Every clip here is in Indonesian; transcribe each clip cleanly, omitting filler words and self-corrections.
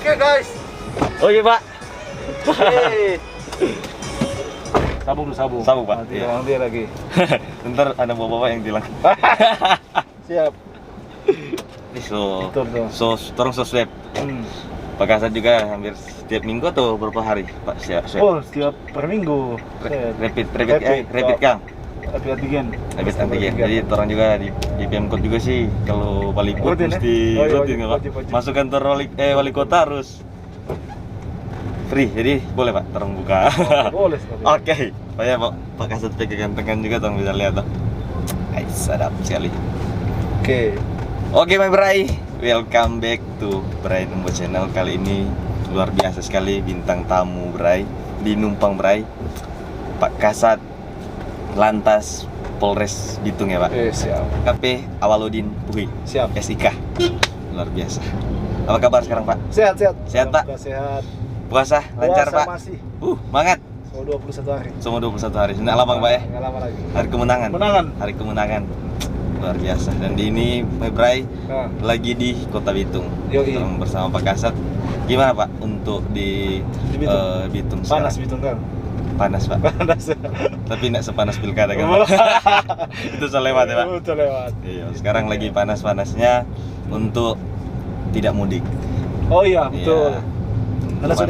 Oke guys. Oke Pak. Hey. Sabung Pak. Nanti Iya. dia lagi. Ntar ada bapak-bapak yang bilang. Siap. Ini so Betul. torong swab. Pak Kasat juga hampir setiap minggu atau berapa hari Pak swab? Oh, setiap per minggu. Rapid Kang. Rapid antigen. Rapid antigen. Jadi orang juga di Pemkot juga sih kalau wali kota Rutin, ya? mesti Oh, iya, rutin Pak. wajib. Masuk kantor wali kota harus free. Jadi boleh Pak orang buka. Boleh sekali. Oke. Pak Kasat pegang juga tolong bisa lihat tuh. Sadap sekali. Oke, my Bray, welcome back to Bray Numbo Channel. Kali ini luar biasa sekali bintang tamu Bray di Numpang Bray, Pak Kasat Lantas Polres Bitung ya Pak. Siap. KP Awaludin Puhi. Siap. SIK. Luar biasa. Apa kabar sekarang Pak? Sehat. Sehat, Pak? Sehat. Puasa lancar Puasa Pak? masih. Mangat. Selama 21 hari. Semua 21 hari. Nggak lama Pak ya? Nggak lama lagi. Hari kemenangan. Hari kemenangan. Luar biasa. Dan di ini my Bray Nah. lagi di Kota Bitung. Yoi. Bersama Pak Kasat. Gimana Pak untuk di Bitung? Bitung Panas sekarang? Bitung kan? Panas Pak. Panas. Tapi nggak sepanas pilkada kan Pak? Itu sudah lewat ya Pak? Udah lewat. Iya. Sekarang lagi panas-panasnya untuk tidak mudik. Oh iya, betul. Iya. Karena sudah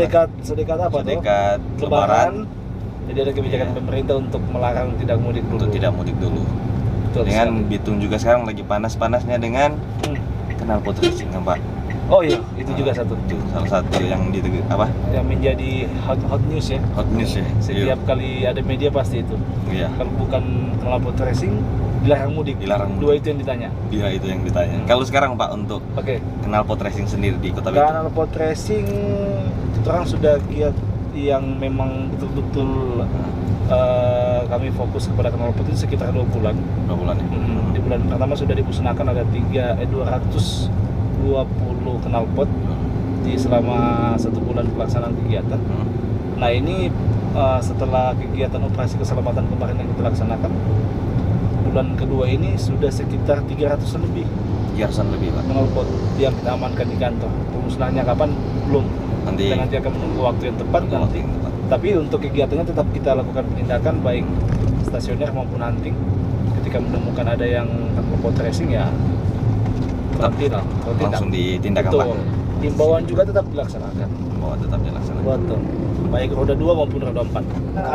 dekat apa tuh? Dekat Lebaran. Jadi ada kebijakan Iya. pemerintah untuk melarang tidak mudik dulu. Untuk tidak mudik dulu. Betul Dengan sekali. Bitung juga sekarang lagi panas-panasnya dengan knalpot racing kan Pak? Oh iya, itu juga satu. Itu salah satu yang Yang menjadi hot news ya. hot news ya. Setiap kali ada media pasti itu. Iya. Kalau bukan knalpot racing, dilarang mudik. Dilarang mudik. Dua itu yang ditanya. Iya itu yang ditanya. Kalau sekarang Pak untuk Oke. knalpot racing sendiri di Kota Bitung. Knalpot racing orang sudah giat yang memang betul-betul kami fokus kepada knalpot itu sekitar 2 bulan. 2 bulan ya. Di bulan pertama sudah dimusnahkan ada 220 knalpot di selama 1 bulan pelaksanaan kegiatan. Nah ini setelah kegiatan operasi keselamatan kemarin yang kita laksanakan, bulan kedua ini sudah sekitar 300 lebih 300-an lebih Pak. knalpot yang kita amankan di kantor. Pemusnahannya kapan? Belum. Nanti Kita nanti akan menunggu waktu yang tepat waktu nanti. yang tepat. Tapi untuk kegiatannya tetap kita lakukan penindakan baik stasioner maupun hunting. Ketika menemukan ada yang knalpot racing ya Tetap tindak. langsung ditindak Pak. Betul. Himbauan juga tetap dilaksanakan. Bahwa tetap dilaksanakan. Betul. Baik roda 2 maupun roda 4.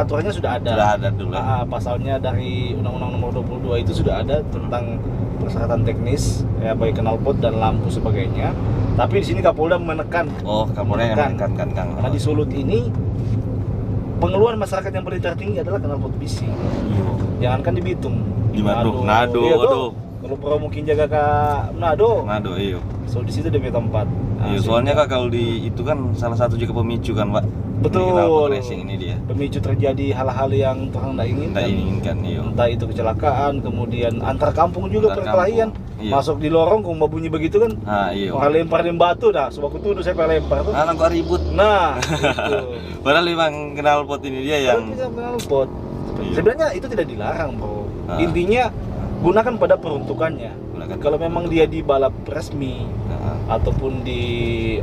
Aturannya sudah ada. Sudah ada dulu. Pasalnya dari Undang-Undang Nomor 22 itu sudah ada tentang persyaratan teknis ya baik knalpot dan lampu sebagainya. Tapi di sini Kapolda menekan. Oh, Kapolda yang menekan kan Kang. Karena di Sulut ini pengeluaran masyarakat yang paling tertinggi adalah knalpot bisi. Jangankan di Bitung. Di Nado. Iya, Aduh. tuh. Kalau Bro mungkin jaga ke Nado. Iya. So di situ dia punya tempat. Iya, soalnya Kak kalau di itu kan salah satu juga pemicu kan Pak. Betul. Di knalpot racing ini dia. Pemicu terjadi hal-hal yang orang tidak inginkan. Tidak inginkan, iya. Entah itu kecelakaan, kemudian antar kampung juga Antar perkelahian. kampung, iya. Masuk di lorong kok mau bunyi begitu kan. Iya. Orang lemparin batu dah, sebab tuduh saya lempar tuh. Anak kok ribut. Nah, gitu. Padahal memang knalpot ini dia yang Tidak knalpot. Iya. Sebenarnya itu tidak dilarang, Bro. Ah. Intinya gunakan pada peruntukannya. Gunakan. Kalau memang dia di balap resmi ataupun di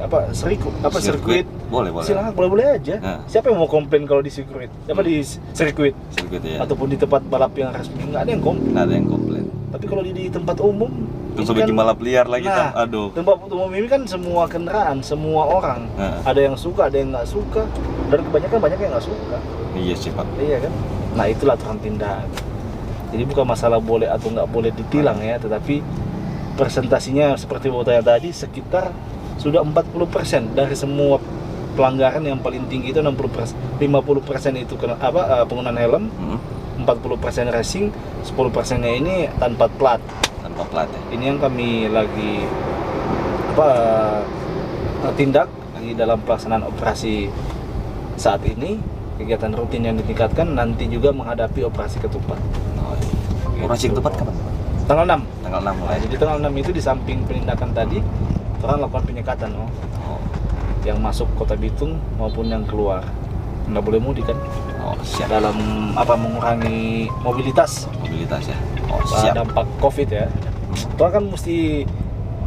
sirkuit, boleh. silakan boleh aja. Nah. Siapa yang mau komplain kalau di sirkuit? Di sirkuit Sirkuit ya. ataupun di tempat balap yang resmi nggak ada yang komplain. Nggak ada yang komplain. Tapi kalau di tempat umum, Terus ini bikin balap liar lagi nah, kan. Aduh. tempat umum ini kan semua kendaraan, semua orang. Nah. Ada yang suka, ada yang nggak suka, dan kebanyakan banyak yang nggak suka. Iya sih Pak. Iya kan? Nah itulah aturan tindak. Jadi bukan masalah boleh atau nggak boleh ditilang ya, tetapi presentasinya seperti yang tadi sekitar sudah 40% dari semua pelanggaran yang paling tinggi itu 50% itu penggunaan helm, 40% racing, 10%-nya ini tanpa plat. Tanpa plat ya. Ini yang kami lagi tindak di dalam pelaksanaan operasi saat ini. Kegiatan rutin yang ditingkatkan nanti juga menghadapi operasi ketupat. Operasi ketupat kapan? Tanggal 6. Tanggal 6 Nah, mulai. jadi tanggal 6 itu di samping penindakan tadi, orang lakukan penyekatan yang masuk Kota Bitung maupun yang keluar. Nggak boleh mudik kan? Siap. Dalam mengurangi mobilitas Mobilitas ya. Siap. dampak Covid ya. Itu kan mesti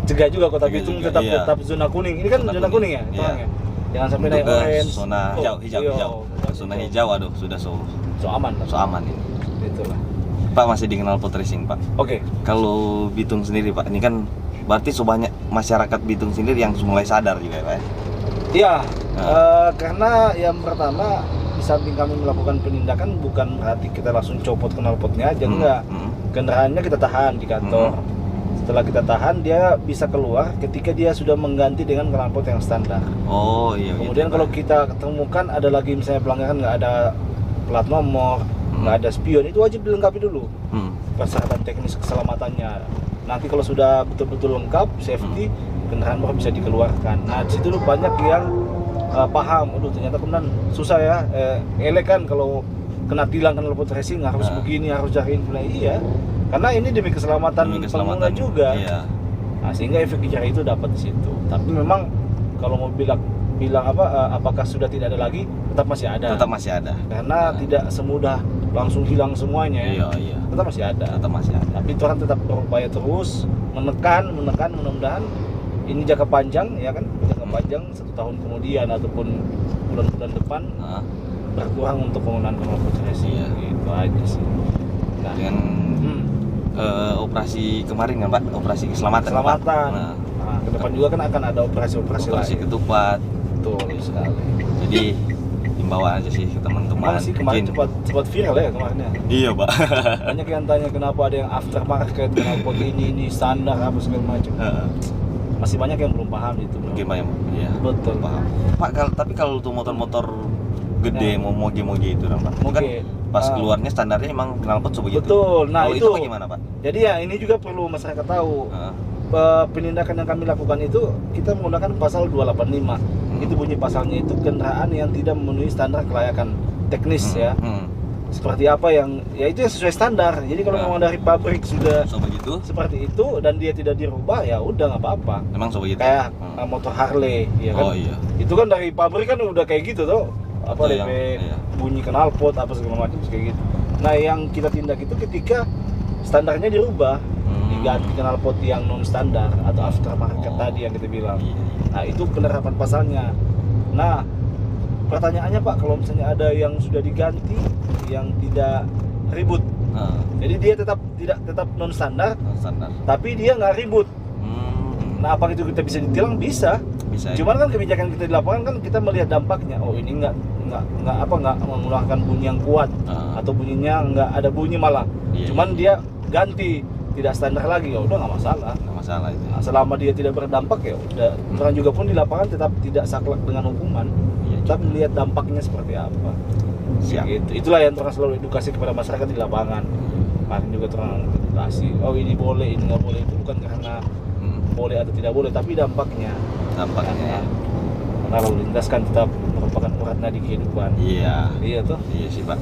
cegah juga Kota Cegah Bitung juga, tetap iya. tetap zona kuning. Ini kan zona kuning ya, Iya. terang ya. Jangan sampai Untuk naik ke orange. zona Oh, hijau. iya, Zona hijau, aduh sudah so aman. aman ini. Itulah. Pak masih di knalpot racing Pak. Oke. Kalau Bitung sendiri Pak, ini kan berarti so banyak masyarakat Bitung sendiri yang mulai sadar juga ya Pak. Iya, Nah. karena yang pertama di samping kami melakukan penindakan bukan berarti kita langsung copot knalpotnya aja, enggak. Kendaraannya kita tahan di kantor. Setelah kita tahan, dia bisa keluar ketika dia sudah mengganti dengan knalpot yang standar. Oh iya. Kemudian gitu, kalau Pak. kita ketemukan ada lagi misalnya pelanggaran, nggak ada plat nomor, nggak ada spion, itu wajib dilengkapi dulu persyaratan teknis keselamatannya. Nanti kalau sudah betul-betul lengkap, safety, kendaraan baru bisa dikeluarkan. Nah di situ banyak yang paham, aduh ternyata kemudian susah ya, elek kan kalau kena tilang knalpot racing harus begini, harus cariin. Iya, karena ini demi keselamatan pengguna juga. Iya. Nah, sehingga efek jerah itu dapat di situ. Tapi memang kalau mau bilang apakah sudah tidak ada lagi, tetap masih ada. Tetap masih ada. Karena tidak semudah langsung hilang semuanya ya. Iya. Tetap masih ada. Tetap masih ada. Tapi orang tetap berupaya terus menekan, mudah-mudahan ini jangka panjang ya kan, jangka panjang 1 tahun kemudian ataupun bulan-bulan depan berkurang untuk penggunaan knalpot racing. Iya. Gitu aja sih. Nah, Dengan operasi kemarin kan Pak, operasi keselamatan. keselamatan. Nah, Ke depan juga kan akan ada operasi-operasi operasi lain. ketupat. Betul sekali. Jadi himbauan aja sih ke teman-teman. Emang sih kemarin cepat viral ya kemarinnya. Iya Pak. Banyak yang tanya kenapa ada yang aftermarket, knalpot ini standar apa segala macam. Masih banyak yang belum paham itu, bro. Gimana? Iya. Betul. Paham. Pak, tapi kalau tuh motor-motor gede mau moge-moge itu kan Pak. Kan Moge. pas keluarnya standarnya emang knalpot begitu. Betul. Nah, kalau itu bagaimana Pak? Jadi ya ini juga perlu masyarakat tahu. Penindakan yang kami lakukan itu kita menggunakan pasal 285. Itu bunyi pasalnya itu kendaraan yang tidak memenuhi standar kelayakan teknis ya. Seperti apa yang ya itu yang sesuai standar. Jadi kalau memang dari pabrik sudah begitu seperti itu dan dia tidak dirubah ya udah nggak apa-apa. Emang begitu. Kayak motor Harley ya kan. Oh iya. Itu kan dari pabrik kan udah kayak gitu tuh. Apa Betul, DP iya. bunyi knalpot apa segala macam kayak gitu. Nah, yang kita tindak itu ketika standarnya dirubah, diganti knalpot yang non standar atau aftermarket tadi yang kita bilang. Iya. Nah, itu penerapan pasalnya. Nah, pertanyaannya Pak, kalau misalnya ada yang sudah diganti yang tidak ribut. Jadi dia tetap non standar, Standar. tapi dia nggak ribut. Nah, apa itu kita bisa ditilang? Bisa. Bisa. Cuman kan kebijakan kita di lapangan kan kita melihat dampaknya. Oh, ini nggak mengeluarkan bunyi yang kuat atau bunyinya nggak ada bunyi malah. Iya, Cuman dia ganti tidak standar lagi, ya udah nggak masalah. Nggak masalah itu. Nah, selama dia tidak berdampak ya udah. Orang juga pun di lapangan tetap tidak saklek dengan hukuman. Iya, Tapi melihat dampaknya seperti apa. Siap. Gitu. Itulah yang orang selalu edukasi kepada masyarakat di lapangan. Kemarin juga orang edukasi. Oh, ini boleh, ini nggak boleh. Itu bukan karena boleh atau tidak boleh, tapi dampaknya. Dampaknya. Karena lalu lintas kan tetap merupakan urat nadi kehidupan. Iya. Iya tuh. Iya sih Pak.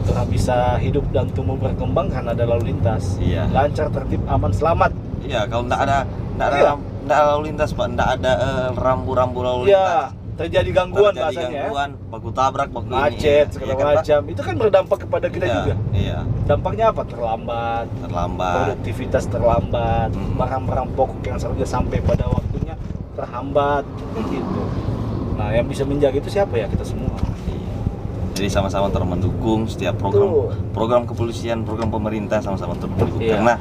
Orang bisa hidup dan tumbuh berkembang karena ada lalu lintas. Iya. Lancar, tertib, aman, selamat. Iya, kalau nggak ada Iya. lalu lintas Pak, nggak ada rambu-rambu lalu Iya, lintas. terjadi gangguan Terjadi bahasanya gangguan, baku tabrak, baku macet ini, segala iya kan, Pak? macam. Itu kan berdampak kepada kita Iya, juga. Iya. Dampaknya apa? Terlambat, produktivitas terlambat, barang-barang pokok yang seharusnya sampai pada waktunya terhambat, begitu. Nah, yang bisa menjaga itu siapa ya? Kita semua. Iya. Jadi sama-sama terus mendukung setiap program kepolisian, program pemerintah sama-sama terus mendukung. Iya. Karena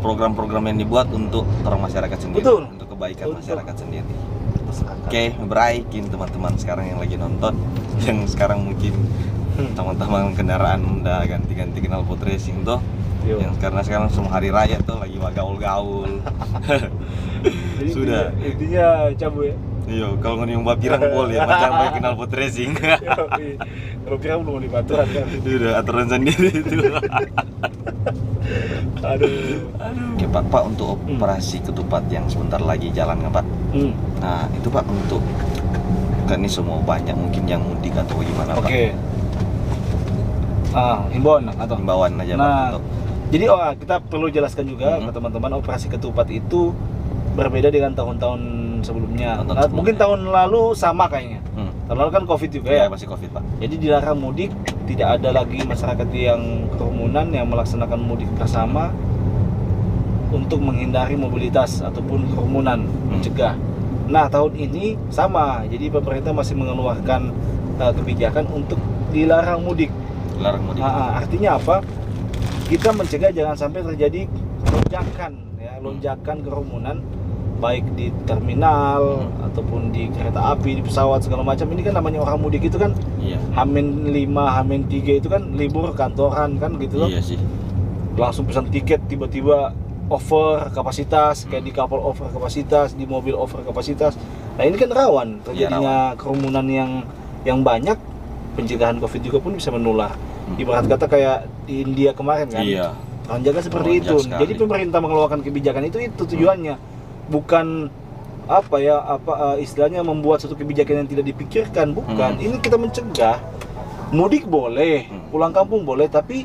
program-program yang dibuat untuk orang masyarakat sendiri, Betul. untuk kebaikan masyarakat sendiri. Masyarakat. Oke, beraikin teman-teman sekarang yang lagi nonton, yang sekarang mungkin teman-teman kendaraan udah ganti-ganti knalpot racing tuh. Yo. Yang karena sekarang semua hari raya tuh lagi gaul-gaul. Jadi Sudah. intinya cabut ya. Iya, kalau ngomong bapirang boleh, macam pakai knalpot racing. Yoi. Kalau pirang belum dibaturan kan. Udah aturan sendiri itu. Aduh. Oke Pak, untuk operasi ketupat yang sebentar lagi jalan kan Pak? Nah itu Pak untuk kan ini semua banyak mungkin yang mudik atau gimana Pak? Oke. Himbauan atau Himbauan aja Pak. Untuk jadi kita perlu jelaskan juga ke teman-teman, operasi ketupat itu berbeda dengan tahun-tahun sebelumnya. Mungkin tahun lalu sama kayaknya. Tahun lalu kan Covid juga ya. Masih Covid Pak. Jadi dilarang mudik, tidak ada lagi masyarakat yang kerumunan yang melaksanakan mudik bersama. untuk menghindari mobilitas ataupun kerumunan, mencegah. Nah, tahun ini sama, jadi pemerintah masih mengeluarkan kebijakan untuk dilarang mudik. Larang mudik. Artinya apa? Kita mencegah jangan sampai terjadi lonjakan kerumunan, baik di terminal ataupun di kereta api, di pesawat segala macam. Ini kan namanya orang mudik itu kan Iya. Hamin 5, Hamin 3 itu kan libur kantoran kan gitu loh. Iya sih. Langsung pesan tiket tiba-tiba over kapasitas, kayak di kapal over kapasitas, di mobil over kapasitas. Nah, ini kan rawan terjadinya kerumunan yang banyak. Pencegahan Covid juga pun bisa menular. Ibarat kata kayak di India kemarin kan. Iya. Orang jaga seperti itu. Sekali. Jadi pemerintah mengeluarkan kebijakan itu tujuannya. Bukan istilahnya membuat suatu kebijakan yang tidak dipikirkan, bukan. Ini kita mencegah. Mudik boleh, pulang kampung boleh, tapi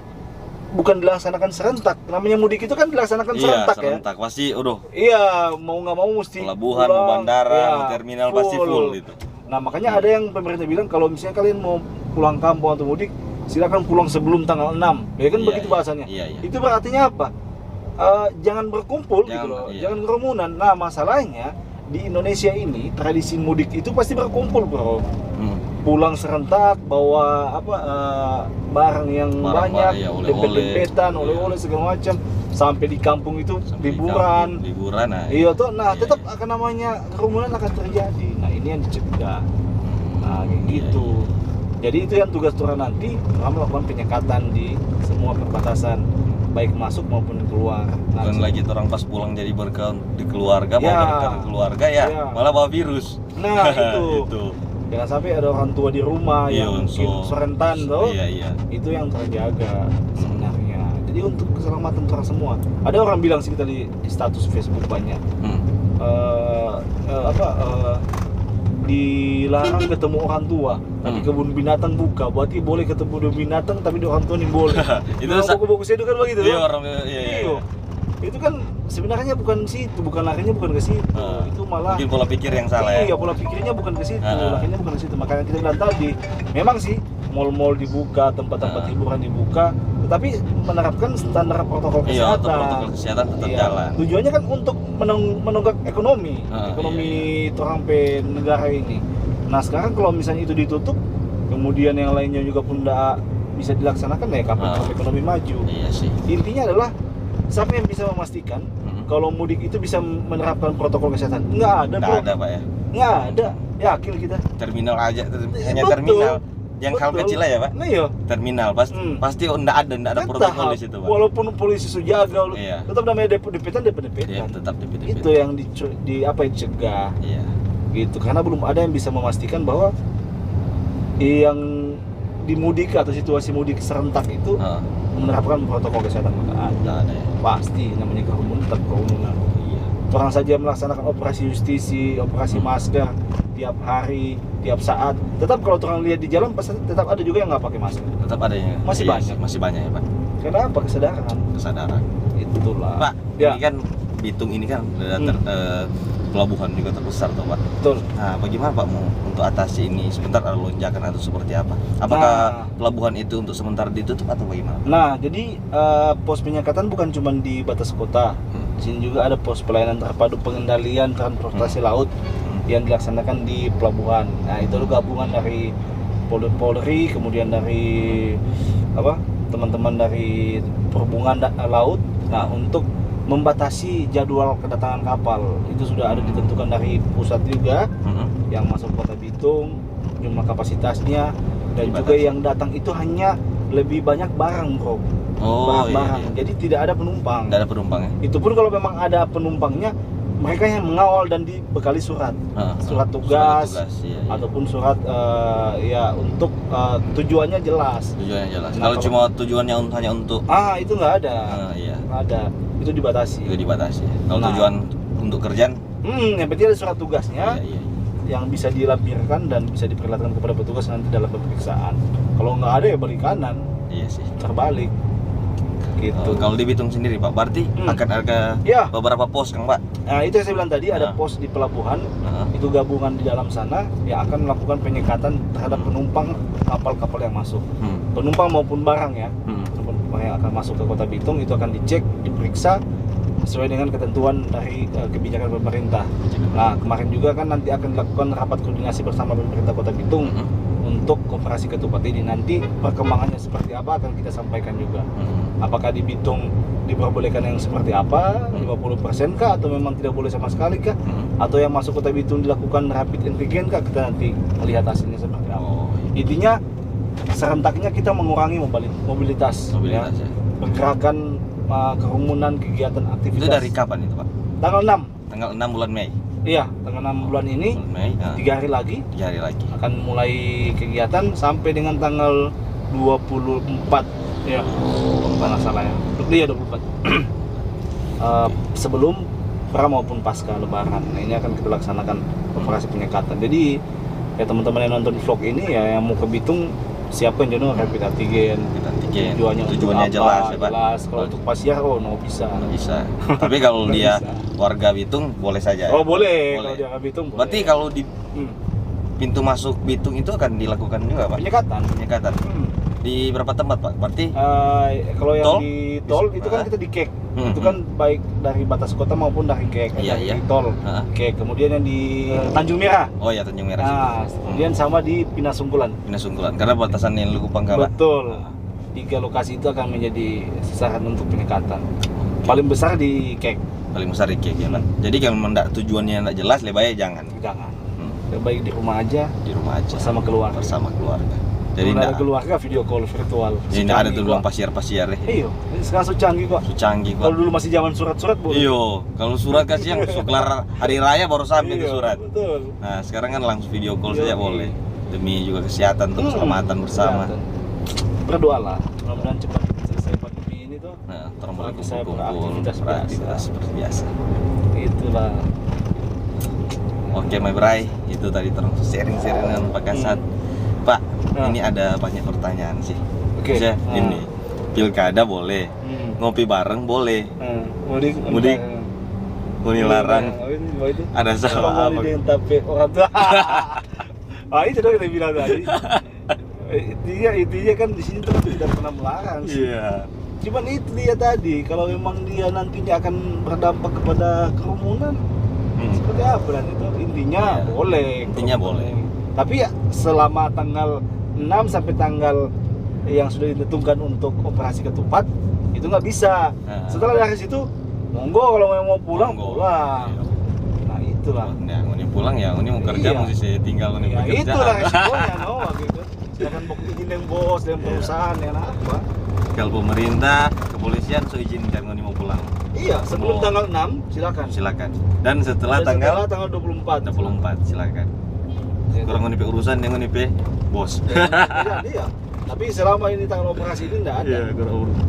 bukan dilaksanakan serentak. Namanya mudik itu kan dilaksanakan serentak, serentak. Pasti Iya, mau nggak mau mesti pelabuhan, mau bandara, mau terminal pasti full gitu. Nah, makanya ada yang pemerintah bilang kalau misalnya kalian mau pulang kampung atau mudik, silakan pulang sebelum tanggal 6. Ya kan begitu bahasanya. Itu berartinya apa? Jangan berkumpul gitu loh. Jangan kerumunan. Nah, masalahnya di Indonesia ini tradisi mudik itu pasti berkumpul, Bro. Pulang serentak, bawa barang yang banyak, dempet-dempetan, oleh-oleh segala macam, sampai di kampung itu liburan. Iya tuh. Nah, tetap akan namanya kerumunan akan terjadi. Nah, ini yang dicegah. Nah, kayak gitu. Jadi itu yang tugas Turun nanti, melakukan penyekatan di semua perbatasan, baik masuk maupun keluar. Bukan lagi orang pas pulang jadi berkawan di keluarga, mau berkawan di keluarga malah bawa virus. Nah, itu. Jangan sampai ada orang tua di rumah yang mungkin rentan tuh. Itu yang terjaga sebenarnya. Jadi untuk keselamatan orang semua. Ada orang bilang sih tadi di status Facebook banyak. Dilarang ketemu orang tua, tapi kebun binatang buka, berarti boleh ketemu binatang tapi di orang tua nih boleh. Itu buku-buku itu kan begitu. Iya. Itu kan sebenarnya bukan larinya bukan ke situ. Itu malah mungkin pola pikir yang salah. Iya, pola pikirnya bukan ke situ, larinya bukan ke situ. Makanya kita bilang tadi, memang sih mal-mal dibuka, tempat-tempat hiburan dibuka, tetapi menerapkan standar protokol kesehatan. Protokol kesehatan tetap jalan. Tujuannya kan untuk menunggak ekonomi orang negara ini. Nah, sekarang kalau misalnya itu ditutup, kemudian yang lainnya juga pun tidak bisa dilaksanakan, kapan ekonomi maju? Iya sih. Intinya adalah siapa yang bisa memastikan kalau mudik itu bisa menerapkan protokol kesehatan? Nggak ada, Bro. Nggak ada, Pak ya? Nggak ada. Yakin kita. Terminal aja, hanya terminal. Yang hal kecil lah ya, Pak. Nah, iya. Terminal pasti nggak ada protokol di situ, Pak. Walaupun polisi sudah jaga, tetap namanya depetan. Iya, tetap depetan. Itu yang dicegah. Iya. Gitu. Karena belum ada yang bisa memastikan bahwa yang di mudik atau situasi mudik serentak itu menerapkan protokol kesehatan. Nggak ada. Pasti namanya kerumunan tetap kerumunan. Iya. Orang saja melaksanakan operasi justisi, operasi masker tiap hari, tiap saat. Tetap kalau orang lihat di jalan pasti tetap ada juga yang nggak pakai masker. Tetap ada ya. Masih banyak ya, Pak. Kenapa? Kesadaran. Itulah. Pak, ini kan Bitung ini kan pelabuhan juga terbesar tuh, Pak. Betul. Nah, bagaimana Pak mau untuk atasi ini? Sebentar ada lonjakan atau seperti apa? Apakah pelabuhan itu untuk sementara ditutup atau bagaimana? Nah, jadi pos penyekatan bukan cuma di batas kota. Di sini juga ada pos pelayanan terpadu pengendalian transportasi laut yang dilaksanakan di pelabuhan. Nah, itu gabungan dari Polri, kemudian dari teman-teman dari perhubungan laut. Nah, untuk membatasi jadwal kedatangan kapal itu sudah ada ditentukan dari pusat juga yang masuk kota Bitung, jumlah kapasitasnya, dan juga yang datang itu hanya lebih banyak barang, Bro. Barang. Jadi tidak ada penumpang. Tidak ada penumpang ya? Itu pun kalau memang ada penumpangnya, mereka yang mengawal dan dibekali surat tugas, ataupun surat untuk tujuannya jelas. Nah, kalau cuma tujuannya hanya untuk itu nggak ada. Nggak ada. Itu dibatasi. Kalau tujuan untuk kerjaan? Yang penting ada surat tugasnya yang bisa dilampirkan dan bisa diperlihatkan kepada petugas nanti dalam pemeriksaan. Kalau nggak ada ya balik kanan. Iya sih. Terbalik. Gitu. Kalau di Bitung sendiri, Pak, berarti akan ada beberapa pos, Kang, Pak. Nah, itu yang saya bilang tadi, ada pos di pelabuhan. Itu gabungan di dalam sana yang akan melakukan penyekatan terhadap penumpang kapal-kapal yang masuk. Penumpang maupun barang ya. Penumpang yang akan masuk ke Kota Bitung itu akan dicek, diperiksa sesuai dengan ketentuan dari kebijakan pemerintah. Nah, kemarin juga kan nanti akan dilakukan rapat koordinasi bersama pemerintah Kota Bitung untuk operasi ketupat ini. Nanti perkembangannya seperti apa akan kita sampaikan juga. Apakah di Bitung diperbolehkan yang seperti apa, 50% kah, atau memang tidak boleh sama sekali kah, atau yang masuk Kota Bitung dilakukan rapid antigen kah, kita nanti melihat hasilnya seperti apa. Intinya serentaknya kita mengurangi mobilitas ya. Pergerakan, kerumunan, kegiatan, aktivitas. Itu dari kapan itu, Pak? Tanggal 6. Tanggal 6 bulan Mei. Iya, tanggal 6 bulan ini. Bulan Mei. 3 hari lagi 3 hari lagi. akan mulai kegiatan sampai dengan tanggal 24 ya. Kalau salah ya. Iya 24. Sebelum pra maupun pasca lebaran. Nah, ini akan kita laksanakan operasi penyekatan. Jadi ya teman-teman yang nonton vlog ini ya, yang mau ke Bitung siapkan jono rapid antigen. Tujuannya jelas ya, Pak. Jelas. Kalau untuk pasiar bisa. Bisa. Tapi kalau dia warga Bitung boleh saja. Oh, boleh. Kalau dia ke Bitung boleh. Berarti kalau di pintu masuk Bitung itu akan dilakukan juga, Pak? Penyekatan. Di berapa tempat, Pak? Berarti kalau yang tol? di tol itu kan kita di kek. Itu kan baik dari batas kota maupun dari kek. Di tol. Kek. Kemudian yang di Tanjung Merah. Oh ya, Tanjung Merah. Nah, kemudian sama di Pinasungkulan. Karena batasan yang Lukupangka, Pak. Betul. 3 lokasi itu akan menjadi sasaran untuk penyekatan. Paling besar di kek. Paling besar di kek ya, Pak. Jadi kalau tujuannya tidak jelas, lebih baik jangan. Lebih baik di rumah aja. Bersama keluarga. Jadi kalau ada keluarga video call virtual. Jadi tidak ada tuh bilang pasiar-pasiar ya. Iya, sekarang canggih kok. Kalau dulu masih zaman surat-surat boleh. Iya, kalau surat kan siang kelar hari raya baru sampai itu surat. Betul. Nah, sekarang kan langsung video call saja boleh. Demi juga kesehatan untuk keselamatan bersama. Berdoalah, mudah-mudahan cepat selesai pandemi ini tuh. Nah, orang boleh bisa kumpul-kumpul, beraktivitas seperti biasa. Itulah. Oke, My Bray, itu tadi terus sharing-sharing dengan Pak Kasat. Pak, ini ada banyak pertanyaan sih. Oke. Ini pilkada boleh, ngopi bareng boleh, mudik larang. Ada salah apa? Tapi orang tua. Itu dong kita bilang tadi. Intinya kan di sini tuh tidak pernah melarang sih. Iya. Cuman itu dia tadi, kalau memang dia nantinya akan berdampak kepada kerumunan, seperti apa dan itu intinya boleh. Tapi ya selama tanggal 6 sampai tanggal yang sudah ditentukan untuk operasi ketupat itu nggak bisa. Setelah dari situ monggo kalau mau pulang pulang. Nah itulah. Yang ini pulang ya, ini mau kerja mesti saya tinggal ini bekerja. Itulah resikonya gitu. Silakan izin dengan bos dan perusahaan yang apa. Kalau pemerintah, kepolisian so izinkan ini mau pulang. Iya, sebelum tanggal 6 silakan. Dan setelah tanggal 24 silakan. Kurang ngonipe urusan dengan ngonipe bos. Iya. Tapi selama ini tanggal operasi ini enggak ada. Iya, kurang urus.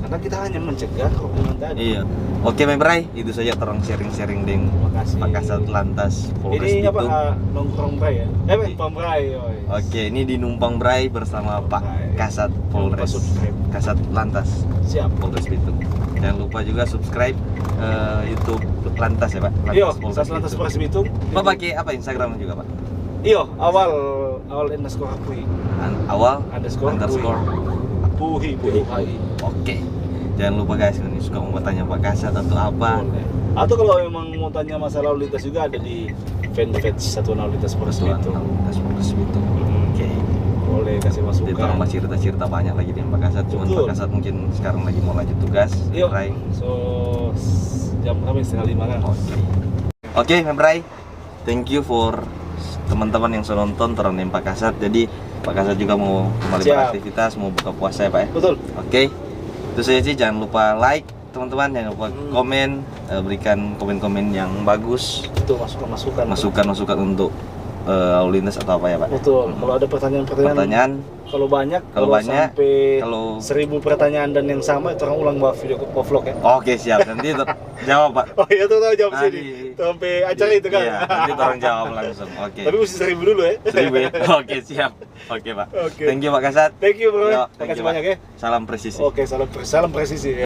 Karena kita hanya mencegah kerumunan tadi. Iya. Oke, My Bray, itu saja terang sharing-sharing dengan Pak Kasat Lantas Polres Bitung. Ini apa nongkrong Bray ya? Numpang Bray. Oke, ini di Numpang Bray bersama Pak Kasat Polres Kasat Lantas Polres Bitung. Jangan lupa juga subscribe YouTube Lantas ya, Pak. Lantas Polres Bitung. Pak pakai apa Instagram juga, Pak? Iya, awal underscore Puhi. Awal underscore Puhi. Oke. Jangan lupa guys, ini suka mau tanya Pak Kasat atau apa. Boleh. Atau kalau memang mau tanya masalah lalu lintas juga ada di fanpage Satuan Lalu Lintas Polres Bitung. Oke. Boleh kasih masukan. Kita orang cerita-cerita banyak lagi dengan Pak Kasat. Cuman Pak Kasat mungkin sekarang lagi mau lanjut tugas. Yuk. So jam berapa? 4:30 kan? Oke, My Bray. Thank you for teman-teman yang sudah nonton terang Pak Kasat. Jadi Pak Kasat juga mau kembali beraktivitas, mau buka puasa ya Pak ya. Betul. Oke. Itu saja sih, jangan lupa like teman-teman, jangan lupa komen, berikan komen-komen yang bagus. Itu masukan untuk lalu lintas atau apa ya Pak. Betul. Kalau ada pertanyaan kalau banyak sampai 1000 pertanyaan dan yang sama itu orang ulang video vlog ya. Oke, siap. Nanti jawab Pak. Oh iya tuh jawab sini. Sampai acara itu kan. Iya, nanti orang jawab langsung. Oke. Tapi mesti 1000 dulu ya. 1000 ya. Oke, siap. Oke Pak. Thank you Pak Kasat. Thank you bro. Terima kasih banyak ya. Salam presisi. Oke, salam presisi.